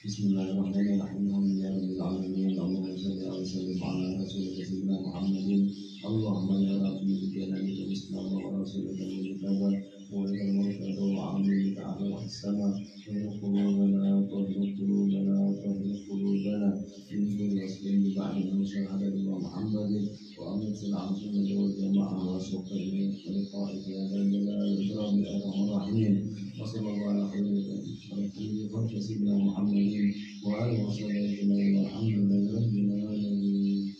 Bismillahirrahmanirrahim. Alhamdulillahirabbil alamin. Allahumma shalli wa sallim ala rasulika sayyidina Muhammadin. Allahumma ya rabbi bina bika islam wa rasulika mujtaba wa ila murtada wa amin ta'ala wa sama wa qulubana min kulli wasfin bi ba'di man syahada wa Muhammadin wa amin salam sunnah wal jamaah wa syukri wa liqa'i ya jalal ikram ya rahim. Wassallallahu ala sayyidina Muhammadin wa alihi wasallam. Alhamdulillahirabbil alamin.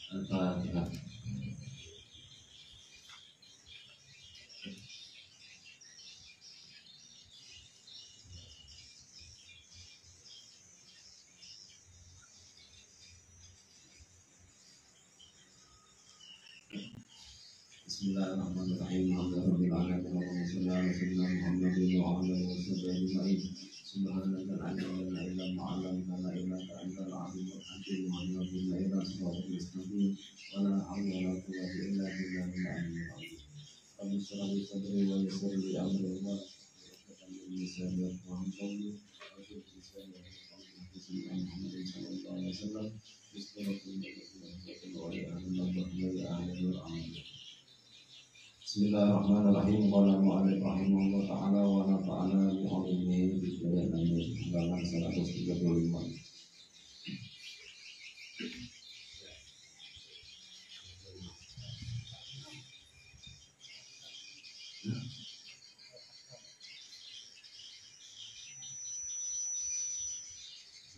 Al-Fatihah. Bismillahirrahmanirrahim. Alhamdulillahirabbil alamin. Allahumma shalli ala sayyidina Muhammadin wa ala alihi wasallam. Subhanaka la ilaha illa anta 'allamtana innaka antal 'alimul hakim wa nahdina ila siratal mustaqim wa la hawla wa la quwwata illa billahil 'aliyyil 'azhim. Rabbi shrah li sadri wa yassir li amri wa hlul 'uqdatam min lisani yafqahu qawli. Muhammadin sallallahu alaihi wasallam. Bismillahirrahmanirrahim. Qala mu'allif rahimahullah ta'ala wa nafa'ana bi 'ilmihi bi jami'i halaman 135.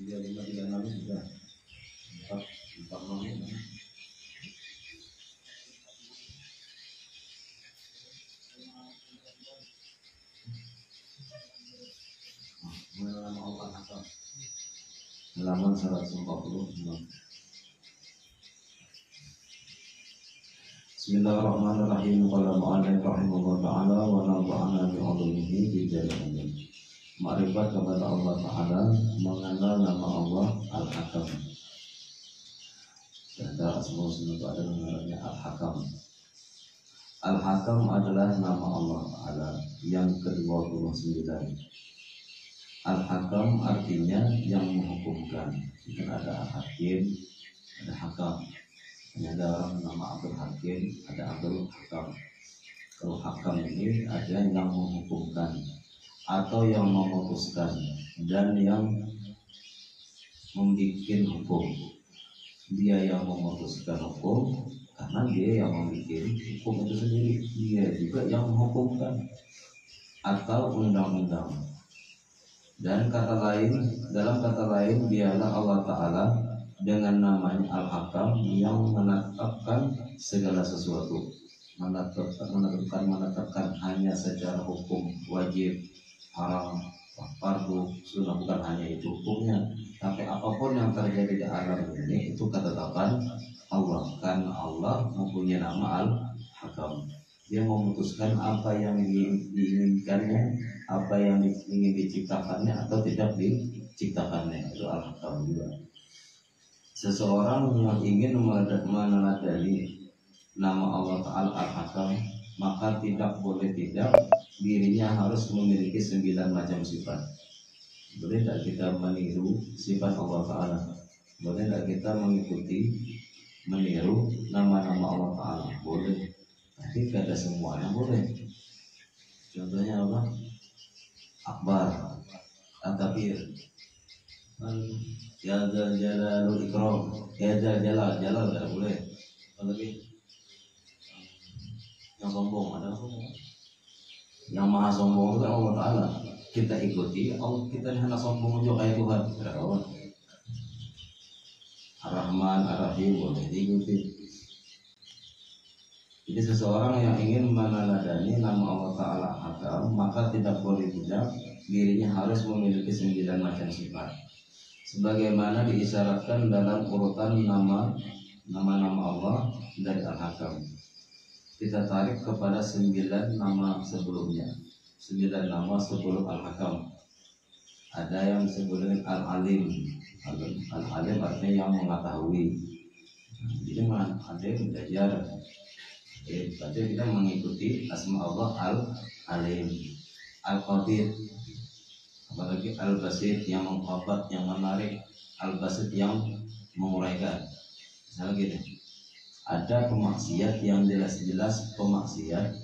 Dia 536 sudah 4 halaman 140. Bismillahirrahmanirrahim. Qala mu'allif rahimahullah ta'ala wa nafa'ana bi 'ilmihi bi jami'i. Ma'rifat kepada Allah Ta'ala, mengenal nama Allah Al-Hakam. Ada asma itu ada namanya Al-Hakam. Al-Hakam adalah nama Allah Ta'ala yang ke-29. Al-Hakam artinya yang menghukumkan. Kan ada Al-Hakim, ada Hakam. Ada orang nama Abdul Hakim, ada Abdul Hakam. Kalau Hakam ini ada yang menghukumkan atau yang memutuskan dan yang membuat hukum. Dia yang memutuskan hukum karena dia yang membuat hukum itu sendiri. Dia juga yang menghukumkan atau undang-undang. Dan dalam kata lain dialah Allah Ta'ala dengan namanya Al-Hakam yang menetapkan segala sesuatu. Menetapkan hanya secara hukum wajib, haram, fardu, sunnah, bukan hanya itu hukumnya, tapi apapun yang terjadi di alam ini itu ketetapan Allah. Karena Allah mempunyai nama Al-Hakam. Dia memutuskan apa yang diinginkannya, apa yang ingin diciptakannya atau tidak diciptakannya. Itu Al-Hakam juga. Seseorang yang ingin meneladani nama Allah Ta'ala Al-Hakam, maka tidak boleh tidak dirinya harus memiliki 9 macam sifat. Boleh tak kita meniru sifat Allah Ta'ala? Boleh tak kita meniru nama-nama Allah Ta'ala? Boleh. Tapi tidak semuanya boleh. Contohnya apa? Akbar, At-Tabir, Ya Dzal Jalalul Ikram, Ya Dzal Jalal tidak boleh. Apa lagi? Yang sombong, ada sombong. Yang maha sombong itu Allah Ta'ala. Kita ikuti, Allah kita hanya sombong juga kayak Tuhan. Tidak kawan. Ar-Rahman, Ar-Rahim boleh diikuti. Jadi seseorang yang ingin meneladani nama Allah Ta'ala Hakam, maka tidak boleh tidak dirinya harus memiliki 9 macam sifat, sebagaimana diisyaratkan dalam urutan nama-nama Allah dari Al-Hakam. Kita tarik kepada 9 nama sebelumnya, 9 nama sebelum Al-Hakam. Ada yang disebut dengan Al-Alim. Al-Alim artinya yang mengetahui. Jadi ada yang belajar. Berarti kita mengikuti asma Allah Al-Alim, Al-Qadir, apalagi Al-Basit yang mengkhabat, yang menarik, Al-Basit yang menguraikan. Misalnya gini, ada pemaksiat yang jelas-jelas pemaksiat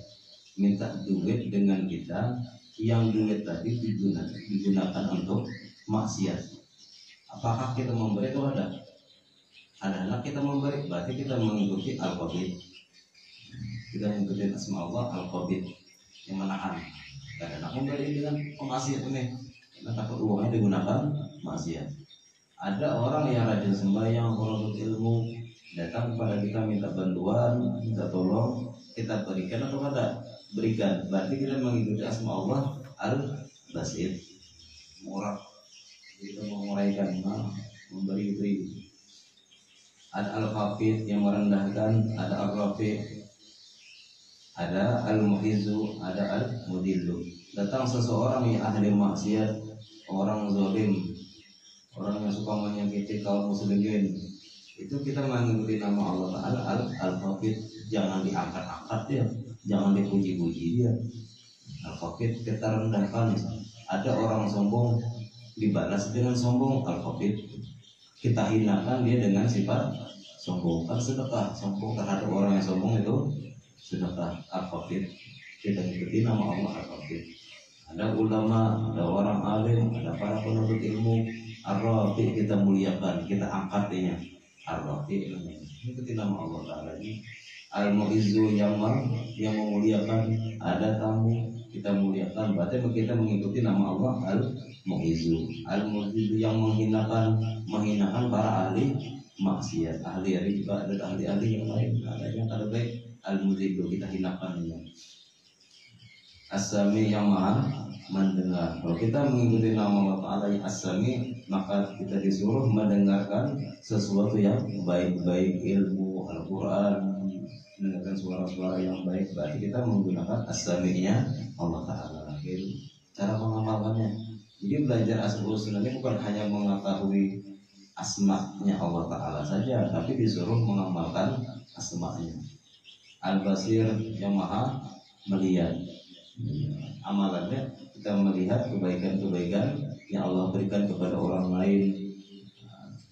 minta duit dengan kita, yang duit tadi digunakan untuk maksiat. Apakah kita memberi itu ada? Ada anak kita memberi, berarti kita mengikuti Al-Qadir. Kita mengikuti asma Allah Al-Qabid yang menahan. Dan anak memberi dengan pemaksiat ini, karena takut uangnya digunakan maksiat. Ada orang yang rajin sembahyang, menuntut ilmu, datang kepada kita minta bantuan, minta tolong, kita berikan atau tidak? Berikan. Berarti kita mengikuti asma Allah Al-Basit, murah. Kita menguraikan, memberi. Ada Al-Khafid yang merendahkan, ada Al-Rafi', ada Al-Mu'izzu, ada Al-Mudillu. Datang seseorang yang ahli maksiat, orang zalim, orang yang suka menyakiti kaum muslimin, itu kita mengikuti nama Allah Ta'ala Al-Khafid. Jangan diangkat-angkat dia, jangan dipuji-puji dia. Al-Khafid kita rendahkan. Ada orang sombong, dibalas dengan sombong, Al-Khafid. Kita hinakan dia dengan sifat sombong. Kan sedekah, sombong terhadap orang yang sombong itu sedekah. Al-Khafid, kita ikuti nama Allah Al-Khafid. Ada ulama, ada orang alim, ada para penuntut ilmu. Ar-Rafi, kita muliakan, kita angkat dia. Ar-Rafi, ikuti nama Allah Ta'ala ini. Al-Mu'izzu yang memuliakan, ada tamu, kita muliakan. Berarti kita mengikuti nama Allah Al-Mu'izzu. Al-Mudillu yang menghinakan para ahli maksiat, ahli riba, dan ahli-ahli yang lain. Ada yang kada baik, Al-Mudillu, kita hinakan. As-Sami yang maha mendengar. Kalau kita mengikuti nama Allah Ta'ala yang As-Sami, maka kita disuruh mendengarkan sesuatu yang baik-baik, ilmu, Al-Quran, mendengarkan suara-suara yang baik. Berarti kita menggunakan As-Sami-nya Allah Ta'ala. Cara mengamalkannya, jadi belajar Asmaul Husna ini bukan hanya mengetahui asma-nya Allah Ta'ala saja, tapi disuruh mengamalkan asma-nya. Al-Basir yang maha melihat. Amalannya kita melihat kebaikan-kebaikan yang Allah berikan kepada orang lain,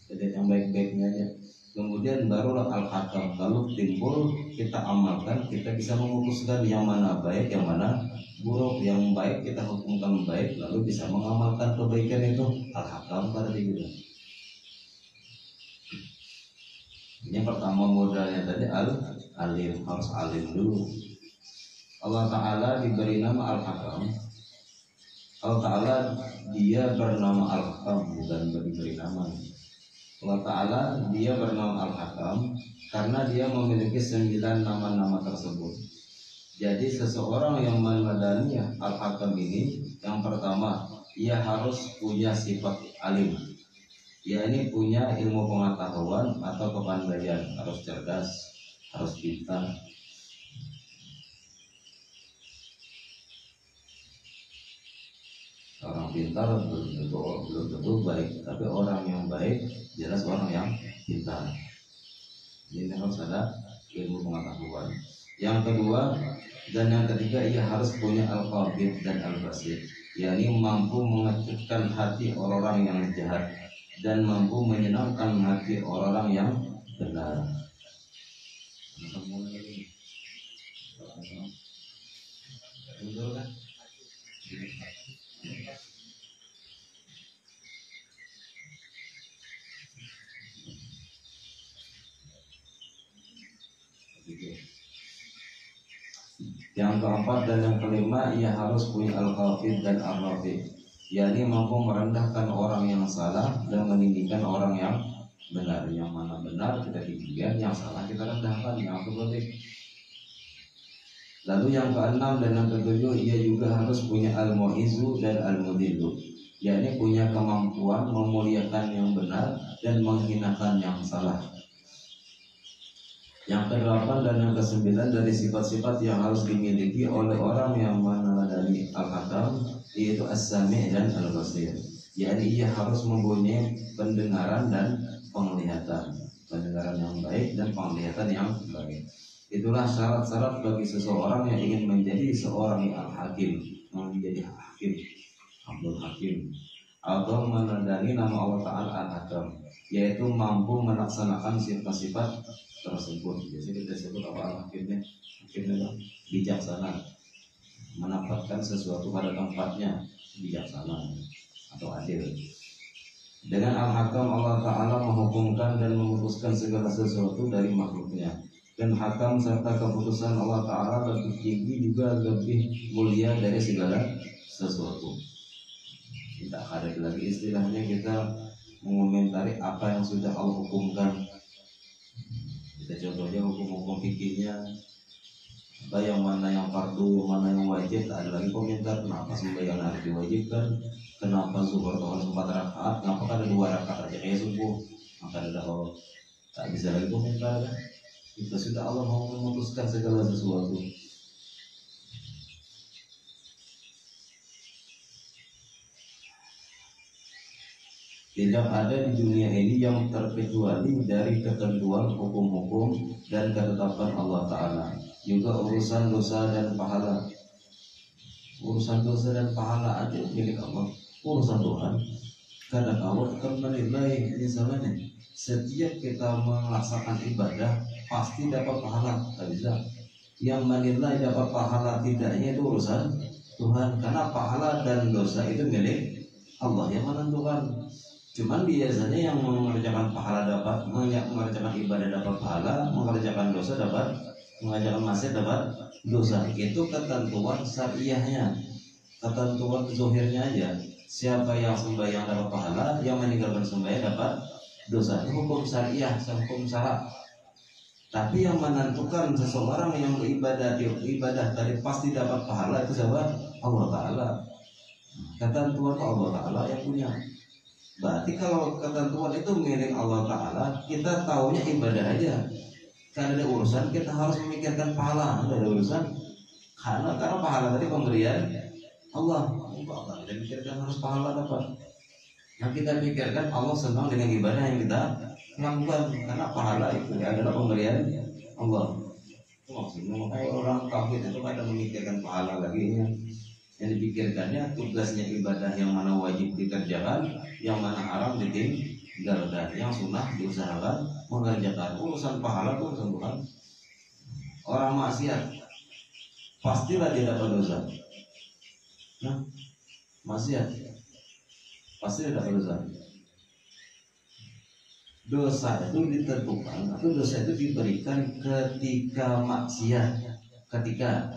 jadi yang baik-baiknya aja. Kemudian barulah Al-Hakam. Kalau timbul kita amalkan, kita bisa memutuskan yang mana baik, yang mana buruk. Yang baik kita hukumkan baik, lalu bisa mengamalkan kebaikan itu. Al-Hakam pada kita. Yang pertama modalnya tadi Al-Alim, harus alim dulu. Allah Ta'ala diberi nama Al-Hakam. Allah Ta'ala dia bernama Al-Hakam, bukan diberi nama. Allah Ta'ala dia bernama Al-Hakam karena dia memiliki 9 nama-nama tersebut. Jadi seseorang yang meneladani Al-Hakam ini, yang pertama, ia harus punya sifat alim. Ia ini punya ilmu pengetahuan atau kepandaian, harus cerdas, harus pintar. Orang pintar belum tentu baik, tapi orang yang baik jelas orang yang pintar. Ini harus ada ilmu pengetahuan. Yang kedua dan yang ketiga, ia harus punya Al-Qabid dan Al-Basir, yakni mampu mengecutkan hati orang-orang yang jahat dan mampu menyenangkan hati orang-orang yang benar. Yang keempat dan yang kelima, ia harus punya Al-Khafid dan Al-Rafi, yakni mampu merendahkan orang yang salah dan meninggikan orang yang benar. Yang yang mana benar kita tinggikan, yang salah kita rendahkan, yang berarti. Lalu yang keenam dan yang ketujuh, ia juga harus punya al-mu'izzu dan al-mudillu, yakni punya kemampuan memuliakan yang benar dan menghinakan yang salah. Yang kedelapan dan yang kesembilan dari sifat-sifat yang harus dimiliki oleh orang yang meneladani al-hakam, yaitu as-sami' dan al-basir, yakni ia harus mempunyai pendengaran dan penglihatan, pendengaran yang baik dan penglihatan yang baik. Itulah syarat-syarat bagi seseorang yang ingin menjadi seorang yang al-hakim, menjadi hakim, Abdul Hakim, atau menandani nama Allah Ta'ala al-hakam, yaitu mampu melaksanakan sifat-sifat tersebut. Biasanya kita sebut apa al-hakimnya? Hakimnya bijaksana, menempatkan sesuatu pada tempatnya, bijaksana atau adil. Dengan al-hakam, Allah Ta'ala menghukumkan dan memutuskan segala sesuatu dari makhluknya. Dan hakam serta keputusan Allah Ta'ala lebih tinggi juga lebih mulia dari segala sesuatu. Tidak ada lagi istilahnya kita mengomentari apa yang sudah Allah hukumkan. Kita contohnya hukum-hukum fikihnya, apa yang mana yang fardu, yang mana yang wajib. Tak ada lagi komentar kenapa sembahyang harus diwajibkan, kenapa zuhur harus 4 rakaat, kenapa ada 2 rakaat aja kayak subuh. Maka ada tak bisa lagi komentar kan? Itu sudah Allah mau memutuskan segala sesuatu. Tidak ada di dunia ini yang terkecuali dari ketentuan hukum-hukum dan ketetapan Allah Ta'ala. Juga urusan dosa dan pahala. Urusan dosa dan pahala ada milik Allah. Urusan Tuhan, karena Allah akan menilai misalnya. Setiap kita melaksanakan ibadah pasti dapat pahala, tak bisa. Yang menilai dapat pahala tidaknya itu urusan Tuhan, karena pahala dan dosa itu milik Allah yang menentukan. Cuman biasanya yang mengerjakan pahala dapat, mengerjakan ibadah dapat pahala, mengerjakan dosa dapat, mengerjakan maksiat dapat dosa. Itu ketentuan syariahnya, ketentuan zahirnya aja. Siapa yang sembahyang dapat pahala, yang meninggalkan sembahyang dapat dosa. Itu hukum syariah, hukum syarak. Tapi yang menentukan seseorang yang beribadah tadi pasti dapat pahala itu siapa? Allah Ta'ala. Ketentuan Allah Ta'ala yang punya. Berarti kalau ketentuan itu milik Allah Ta'ala, kita taunya ibadah aja. Karena ada urusan kita harus memikirkan pahala. Ada urusan karena pahala tadi pemberian Allah. Kita pikirkan harus pahala dapat. Yang kita pikirkan Allah senang dengan ibadah yang kita lakukan, karena pahala itu adalah pemberian Allah. Itu maksudnya makanya orang kafir itu kadang memikirkan pahala lagi ya. Yang dipikirkannya tugasnya ibadah yang mana wajib dikerjakan, yang mana haram ditinggalkan, yang sunnah diusahakan mengerjakan. Urusan pahala itu urusan Tuhan. Orang maksiat pastilah dia dapat dosa. Nah, maksiat pasti dia dapat dosa. Dosa itu ditentukan atau dosa itu diberikan ketika maksiat, ketika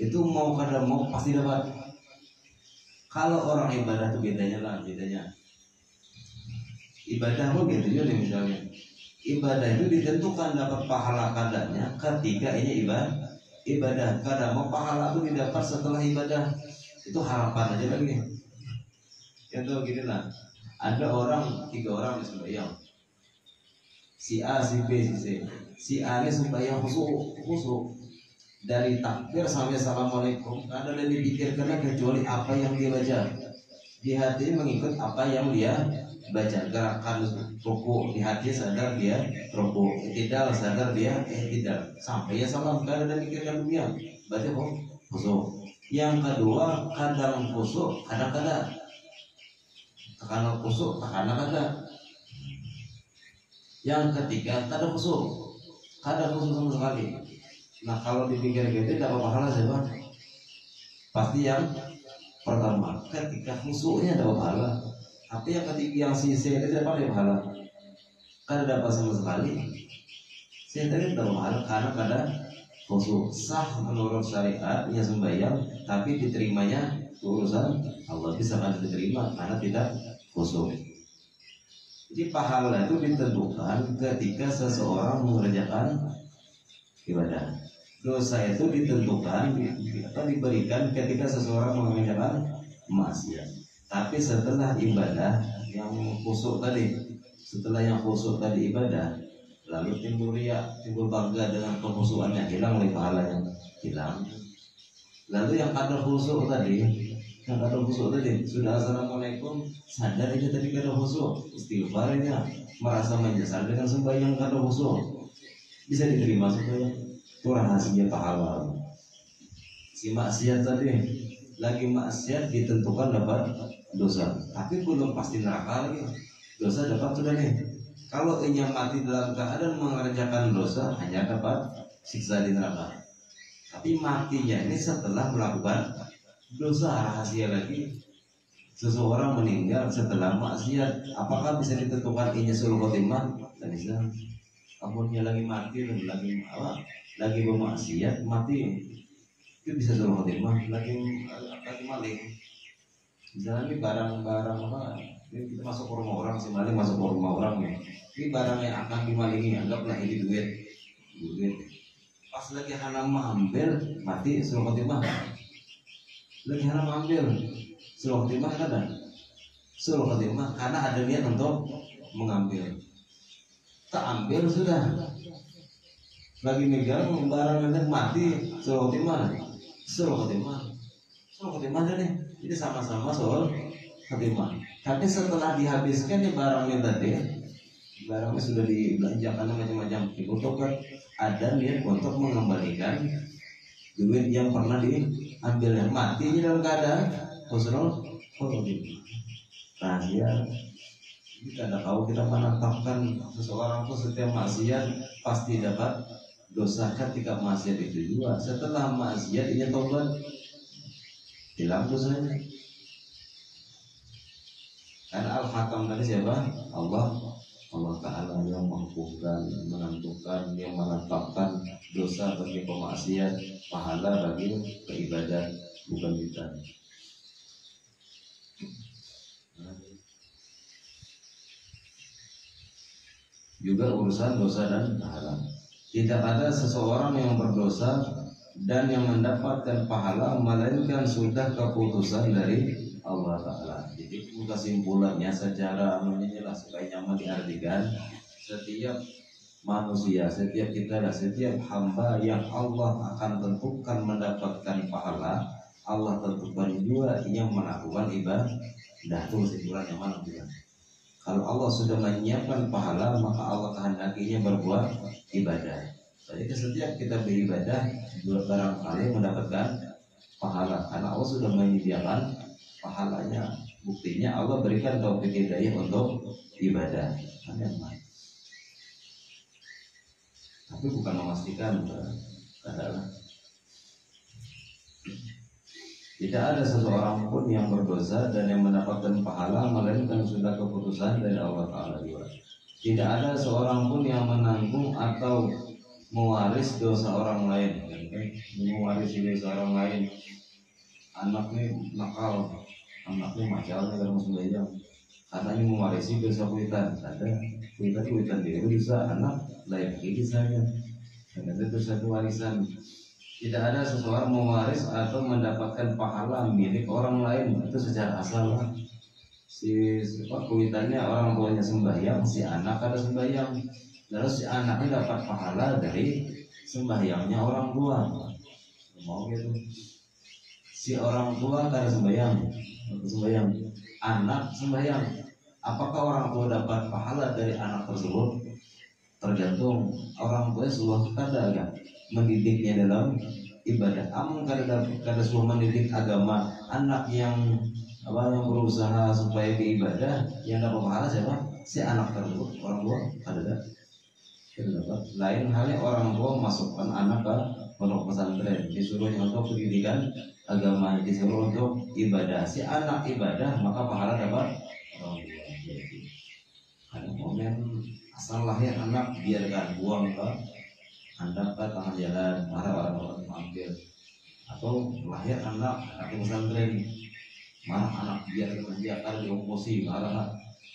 itu mau kada mau pasti dapat. Kalau orang ibadah itu bedanya ibadah mau gitu juga misalnya ibadah itu ditentukan dapat pahala kadanya ketika ini ibadah kada mau pahala itu didapat setelah ibadah. Itu harapan aja lagi. Contoh gini lah, ada 3 orang yang sembahyang, si A, si B, si C. Si A ini sembahyang khusyuk dari takbir sampai assalamualaikum, ada yang dipikirkan kecuali apa yang dia baca. Di hati mengikut apa yang dia baca. Gerakan ruku di hati sadar dia ruku, tidak sadar dia tidak, sampai ya salam kada ada mikirkan dunia. Berarti khusyuk. Yang kedua, kadang khusyuk, kadang-kadang khusyuk, kadang-kadang. Yang ketiga, kadang khusyuk sama sekali. Nah kalau dipikir gitu dapat pahala siapa? Pasti yang pertama, ketika khusyuknya dapat pahala. Tapi yang ketiga yang sisi itu dapat pahala. Kada dapat sama sekali. Saya tadi dapat pahala karena kada khusyuk. Sah menurut syariat ya sembahyang, tapi diterimanya urusan Allah, bisa kada diterima karena tidak khusyuk. Jadi pahala itu ditentukan ketika seseorang mengerjakan ibadah. Dosa itu ditentukan atau diberikan ketika seseorang mengerjakan maksiat. Tapi setelah ibadah yang khusyuk tadi, setelah yang khusyuk tadi ibadah, lalu timbul riya, timbul bangga dengan kekhusyukannya, hilang oleh pahalanya, hilang. Lalu yang kadar khusyuk tadi, sudah assalamualaikum, sadar itu tadi kadar khusyuk, istighfarnya, merasa menyesal dengan sembahyang kadar khusyuk, bisa diterima sembahyang. Itu rahasia pahala. Si maksiat tadi, lagi maksiat ditentukan dapat dosa, tapi belum pasti neraka lagi. Dosa dapat sudah nih. Kalau ia mati dalam keadaan mengerjakan dosa, hanya dapat siksa di neraka. Tapi matinya ini setelah melakukan dosa. Rahasia lagi, seseorang meninggal setelah maksiat, apakah bisa ditentukan inya sul khotimah? Tidak bisa. Kamunya lagi mati dan lagi bermaksiat, mati itu bisa sul khotimah. Lagi maling, misalnya ini barang-barang apa, ini kita masuk ke rumah orang, si maling masuk ke rumah orang nih, ini barang yang akan dimalingi, anggaplah ini duit. Pas lagi hana mengambil, mati sul khotimah. Lagi hana mengambil, sul khotimah kan? Sul khotimah karena ada niat untuk mengambil. Tak ambil sudah. Lagi megang barang yang mati, sul khotimah. Sul khotimah nih. Jadi sama-sama sul khotimah. Tapi setelah dihabiskan nih barangnya tadi, barangnya sudah dibelanjakan macam-macam, dibutuhkan, ada niat untuk mengembalikan duit yang pernah diambil, yang mati dalam keadaan husnul khotimah. Rahasia. Kita tidak tahu, kita menetapkan seseorang itu setiap maksiat pasti dapat dosa ketika maksiat itu juga. Setelah maksiat ia tobat, hilang dosanya. Karena Al-Hakam tadi siapa? Allah Ta'ala yang menghukumkan, menentukan, yang menetapkan dosa bagi pemaksiat, pahala bagi beribadah, bukan kita. Juga urusan dosa dan pahala. Tidak ada seseorang yang berdosa dan yang mendapatkan pahala melainkan sudah keputusan dari Allah Ta'ala. Jadi kesimpulannya secara jelas supaya nyaman diartikan, setiap manusia, setiap kita dan setiap hamba yang Allah akan tentukan mendapatkan pahala, Allah tentukan juga yang melakukan ibadah. Itu kesimpulan yang mana juga. Kalau Allah sudah menyiapkan pahala, maka Allah kehendakinya berbuat ibadah. Jadi setiap kita beribadah, barangkali mendapatkan pahala, karena Allah sudah menyediakan pahalanya. Buktinya Allah berikan taufik hidayah untuk ibadah. Tapi bukan memastikan adalah tidak ada seseorang pun yang berdosa dan yang mendapatkan pahala melainkan sudah keputusan dari Allah Ta'ala juga. Tidak ada seorang pun yang menanggung atau mewaris dosa orang lain. Mewaris dosa orang lain. Anaknya nakal, anaknya majalnya kalau sembahyang, anaknya mewarisi dosa kuitan. Ada kuitan dia dosa anak lain lagi saya. Dan itu dosa warisan. Tidak ada seseorang mewaris atau mendapatkan pahala milik orang lain. Itu secara asal. Si kuitannya orang tuanya sembahyang, si anak ada sembahyang, lalu si anaknya dapat pahala dari sembahyangnya orang tua. Mau gitu? Si orang tua ada sembahyang, anak sembahyang. Apakah orang tua dapat pahala dari anak tersebut? Tergantung orang tua sudah ada mendidiknya dalam ibadah. Amun kada sudah mendidik agama, anak yang berusaha supaya beribadah, yang dapat pahala siapa? Si anak tersebut. Orang tua ada dapat. Lain halnya orang tua masukkan anak ke pondok pesantren, disuruhnya untuk pendidikan agama, disuruh untuk ibadah. Si anak ibadah, maka pahala dapat orang tua. Ada momen asal lahir anak biarkan buang ke anda ke tengah jalan, marah orang-orang mampir. Atau lahir anak pesantren, marah anak biarkan dia kalau diomposi, marah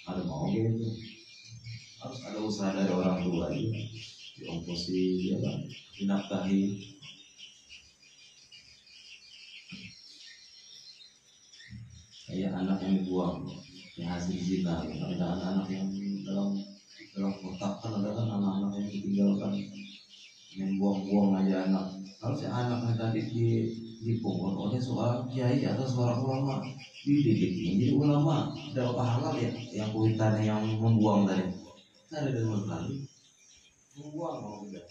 ada mau gitu. harus ada usaha dari orang tua ya. Diongkosi, ya kan, dinafkahi. Kayak anak yang dibuang, yang hasil zina, ada anak-anak yang dalam kotak kan ada kan anak-anak yang ditinggalkan, yang buang-buang aja anak. Harusnya anaknya tadi dipungut oleh seorang kiai atau seorang ulama, dididiknya jadi ulama, ada pahala ya yang kuitannya yang membuang tadi. Ada dari sekali membuang kalau udah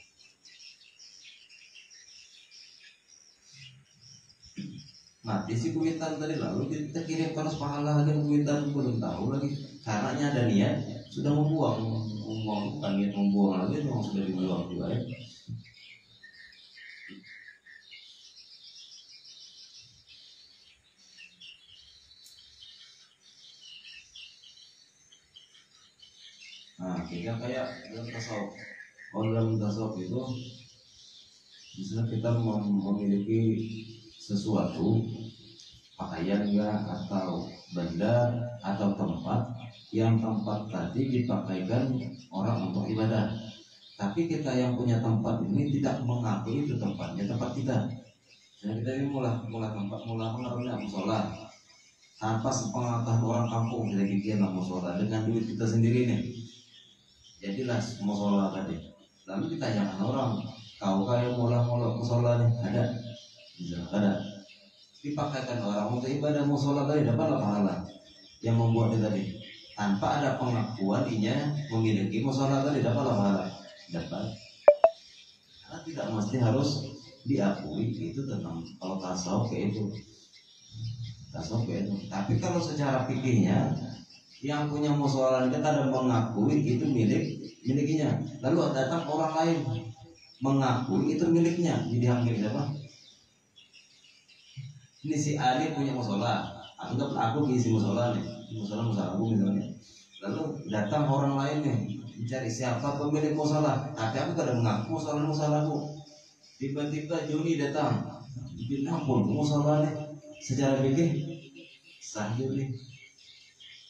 mati si kuitan tadi, lalu kita kirimkan pahala lagi kuitan belum tahu lagi karenanya ada niat sudah membuang bukan niat membuang lagi, memang sudah dibuang juga ya. Nah kita kayak dalam tasawuf, dalam tasawuf itu misalnya kita memiliki sesuatu, pakaian enggak, atau benda atau tempat yang tempat tadi dipakaikan orang untuk ibadah, tapi kita yang punya tempat ini tidak mengakui itu tempatnya tempat kita. Nah kita ini mula tempat mengaruhnya musola tanpa sepengetahuan orang kampung, kita bikin musola dengan duit kita sendiri nih, jadilah musola tadi. Lalu ditanyakan orang, kau kayak mula musola nih ada? Ada. Dipakaikan orang untuk ibadah musola tadi dapat pahala yang membuatnya tadi tanpa ada pengakuan inya memiliki musola tadi dapat pahala dapat. Karena tidak mesti harus diakui itu tentang kalau tasawuf kayak itu. Tapi kalau secara fikihnya yang punya musola itu ada mengakui itu miliknya, lalu datang orang lain mengakui itu miliknya, jadi milik siapa? Ini si Ali punya musola, anggaplah aku isi musola nih, musola aku misalnya. Lalu datang orang lain nih mencari siapa pemilik musola, tapi aku tidak mengaku musolaku. Tiba-tiba Joni datang, bilang pun musola nih, secara fikih sah Joni,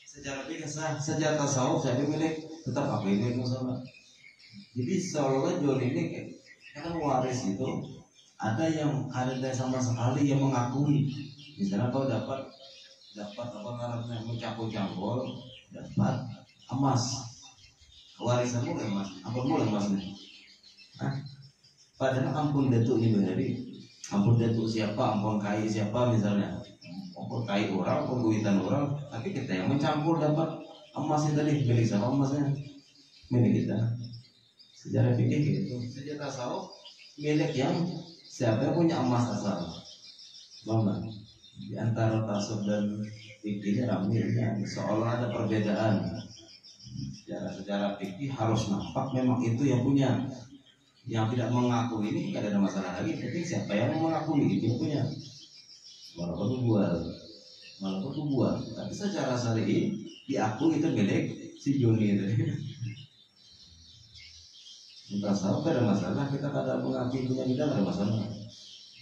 secara fikih sah, secara tasawuf saya milik tetap apa ini musola. Jadi seolah Joni ini kan waris itu. Ada yang ada sama sekali yang mengakui, misalnya kau dapat apa namanya mencangkul dapat emas, warisanmu emas, apa boleh emasnya? Padahal ampun datuk ini berarti ampun datuk siapa, ampun kai siapa misalnya, ampun kai orang, ampun duitan orang, tapi kita yang mencampur dapat emasnya tadi, milik siapa emasnya? Milik kita. Sejarah fikih gitu, sejarah tasawuf milik yang siapa yang punya emas asal, mama di antara tasawuf dan fikihnya ramilnya seolah ada perbedaan. Secara fikih harus nampak memang itu yang punya, yang tidak mengakui ini tidak ada masalah lagi. Tapi siapa yang mengakui itu yang punya, walaupun buat, tapi secara syar'i diakui itu milik si Joni itu. Tasawuf ada masalah, kita kada mengakui punya kita ada masalah.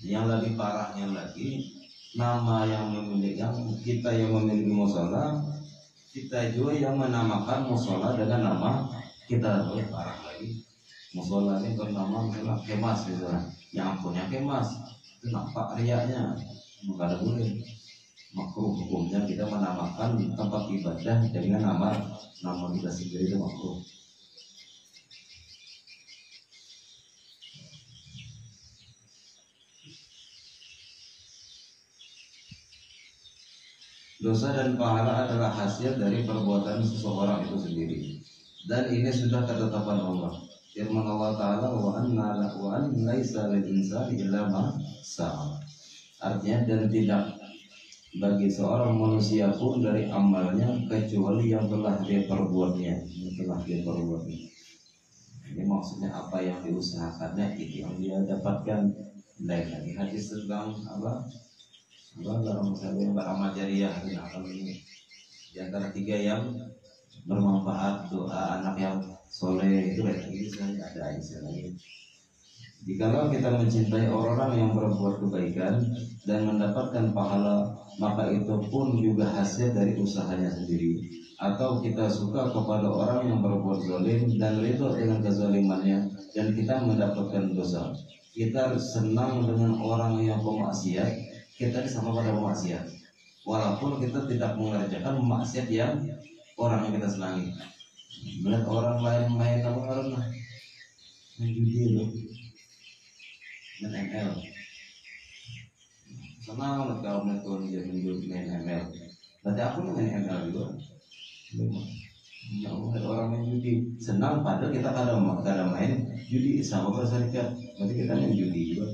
Yang lebih parahnya lagi, nama yang memiliki, yang kita yang memiliki musola, kita juga yang menamakan musola dengan nama kita. Lebih parah lagi, musola ini bernama misalnya kemas misalnya, yang punya kemas itu nampak riaknya, maka boleh makruh hukumnya kita menamakan tempat ibadah dengan nama kita sendiri, itu makruh. Dosa dan pahala adalah hasil dari perbuatan seseorang itu sendiri, dan ini sudah ketetapan Allah. Firman Allah Ta'ala, wa anna laisa lil insani illa ma sa'a. Artinya, dan tidak bagi seorang manusia pun dari amalnya kecuali yang telah dia perbuatnya, Ini maksudnya apa yang diusahakannya itu yang dia dapatkan. Dari hadis tentang apa? Dalam yang beramal jariah ini di antara 3 yang bermanfaat, doa anak yang soleh itu lagi ada istilahnya. Jikalau kita mencintai orang-orang yang berbuat kebaikan dan mendapatkan pahala, maka itu pun juga hasil dari usahanya sendiri. atau kita suka kepada orang yang berbuat zalim dan ridho dengan kezalimannya, dan kita mendapatkan dosa. Kita senang dengan orang yang pemaksiat, kita sama pada pemaksiat, walaupun kita tidak mengerjakan maksiat yang orang yang kita senangi. Melihat orang lain main apa karena main judi loh, main ML, senang banget kalau main ML. Berarti aku main ML juga. Nggak orang main judi senang, padahal kita kadang main judi sama perserikat, berarti kita main judi juga.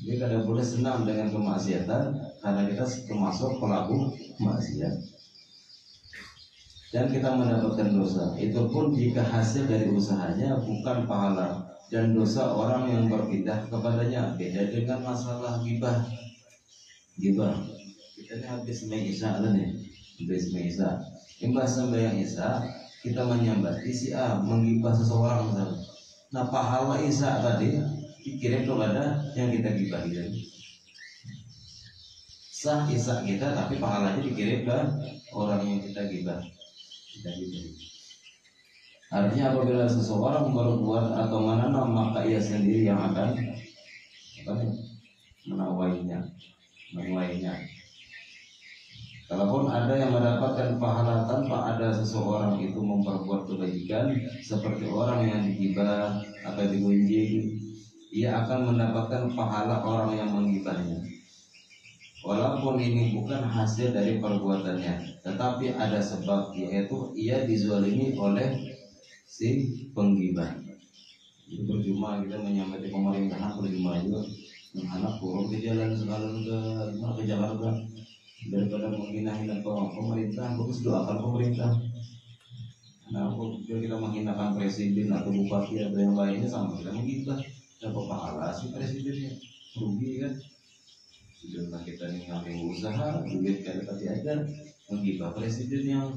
Dia kadang boleh senang dengan kemaksiatan karena kita termasuk pelaku maksiat, dan kita mendapatkan dosa. Itu pun jika hasil dari usahanya bukan pahala dan dosa orang yang berpindah kepadanya. Beda dengan masalah ghibah. Ghibah kita ini habis sembahyang isya nih, habis sembahyang isya. Imbas sembahyang isya kita menyambati si A menggibah seseorang misalnya. Nah pahala isya tadi dikirim kepada yang kita gibah gitu. Sah isya kita tapi pahalanya dikirim ke orang yang kita gibah. Artinya apabila seseorang berbuat atau menanam, maka ia sendiri yang akan menuainya. Kalaupun ada yang mendapatkan pahala tanpa ada seseorang itu memperbuat kebaikan, seperti orang yang digibah atau digunjing, ia akan mendapatkan pahala orang yang menggibahnya. Walaupun ini bukan hasil dari perbuatannya, tetapi ada sebab, yaitu ia dizalimi oleh si penggibah. Itu percuma kita menyamai pemerintahan, percuma juga. Anak turun ke jalan sekarang ke Jakarta, daripada menghina-hina pemerintah, bagus doakan pemerintah. Nah, kalau kita menghinakan presiden atau bupati atau yang lainnya, sama kita menggibah, dapat pahala si presidennya, rugi kan? Sudah kita nih ngambil usaha, duit kita tadi aja menggibah presiden yang